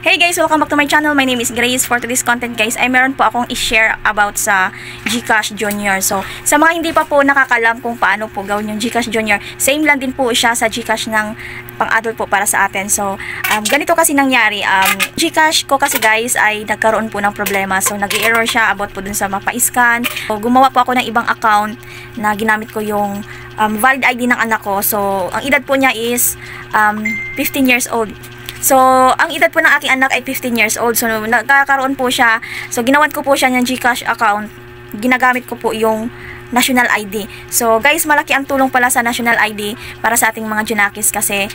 Hey guys, welcome back to my channel. My name is Grace. For today's content guys, ay meron po akong i-share about sa GCash Junior. So, sa mga hindi pa po nakakalam kung paano po gawin yung GCash Junior, same lang din po siya sa GCash ng pang-adult po para sa atin. So, ganito kasi nangyari. GCash ko kasi guys ay nagkaroon po ng problema. So, nag-error siya about po dun sa mapa-scan. So, gumawa po ako ng ibang account na ginamit ko yung valid ID ng anak ko. So, ang edad po niya is 15 years old. So, ang edad po ng aking anak ay 15 years old. So, nagkakaroon po siya. So, ginawan ko po siya ng GCash account. Ginagamit ko po yung National ID. So, guys, malaki ang tulong pala sa National ID para sa ating mga Junakis kasi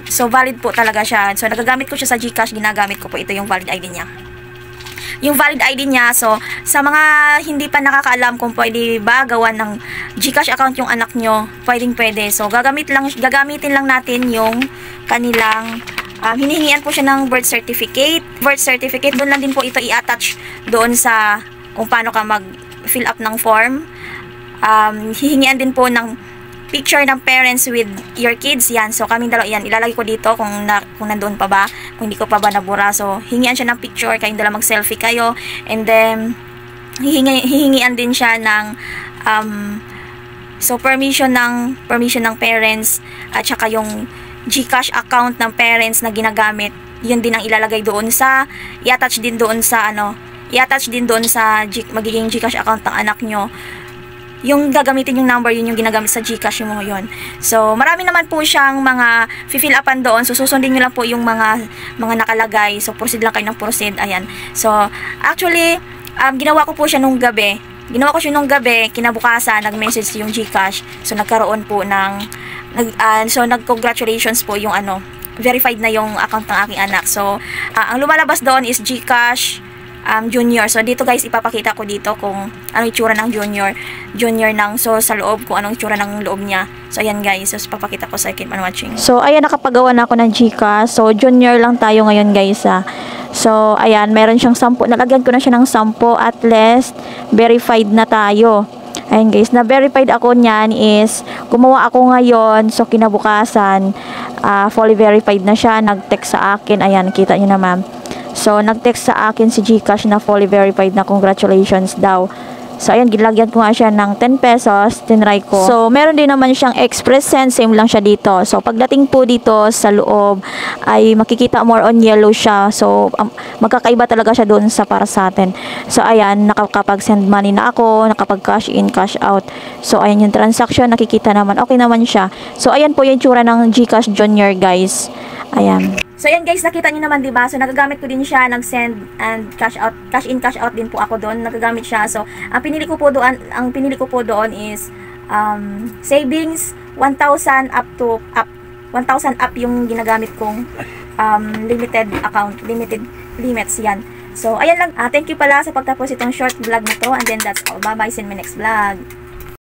so, valid po talaga siya. So, nagagamit ko siya sa GCash. Ginagamit ko po ito yung valid ID niya. Yung valid ID niya, so, sa mga hindi pa nakakaalam kung pwede ba gawan ng GCash account yung anak nyo, pwede. So, gagamitin lang natin yung kanilang hinihingian po siya ng birth certificate. Doon lang din po ito i-attach doon sa kung paano ka mag-fill up ng form. Hihingian din po ng picture ng parents with your kids. Yan. So, kaming dalawa yan. Ilalagay ko dito kung nandoon pa ba. Kung hindi ko pa ba nabura. So, hingian siya ng picture. Kayong dalawa mag-selfie kayo. And then, hihingian din siya ng permission ng parents at saka yung GCash account ng parents na ginagamit, yun din ang ilalagay doon sa i-attach din doon sa magiging GCash account ng anak nyo. Yung gagamitin yung number, yun yung ginagamit sa GCash mo yun. So, marami naman po siyang mga fill upan doon. So, susundin nyo lang po yung mga nakalagay. So, proceed lang kayo ng proceed. Ayan. So, actually, ginawa ko po siya nung gabi. Kinabukasan, nag-message yung GCash. So, nagkaroon po ng nag-congratulations po yung verified na yung account ng aking anak. So, ang lumalabas doon is GCash Junior. So, dito guys, ipapakita ko dito kung anong itsura ng Junior sa loob, kung anong itsura ng loob niya. So, ayan guys. So, ipapakita ko sa keep on watching. So, ayan, nakapagawa na ako ng GCash. So, Junior lang tayo ngayon guys So, ayan, meron siyang 10. Nalagyan ko na siya ng 10. At least, verified na tayo. Ayan guys, na-verified ako niyan is, gumawa ako ngayon, so kinabukasan, fully verified na siya, nag-text sa akin, ayan, kita niyo naman. So, nag-text sa akin si GCash na fully verified na congratulations daw. So, ayan, gilagyan ko nga siya ng 10 pesos, tinry ko. So, meron din naman siyang express send, same lang siya dito. So, pagdating po dito sa loob, ay makikita more on yellow siya. So, magkakaiba talaga siya doon sa para sa atin. So, ayan, nakakapag-send money na ako, nakapag-cash in, cash out. So, ayan yung transaction, nakikita naman, okay naman siya. So, ayan po yung tsura ng GCash Junior, guys. Ayan. So, ayan guys, nakita nyo naman, diba? So, nagagamit ko din siya, nag-send and cash out, cash in, cash out din po ako doon. Nagagamit siya. So, ang pinili ko po doon is savings 1,000 up 1,000 up yung ginagamit kong limited account, limited limits yan. So, ayan lang. Thank you pala sa pagtapos itong short vlog na to. And then, that's all. Bye-bye. See you in my next vlog.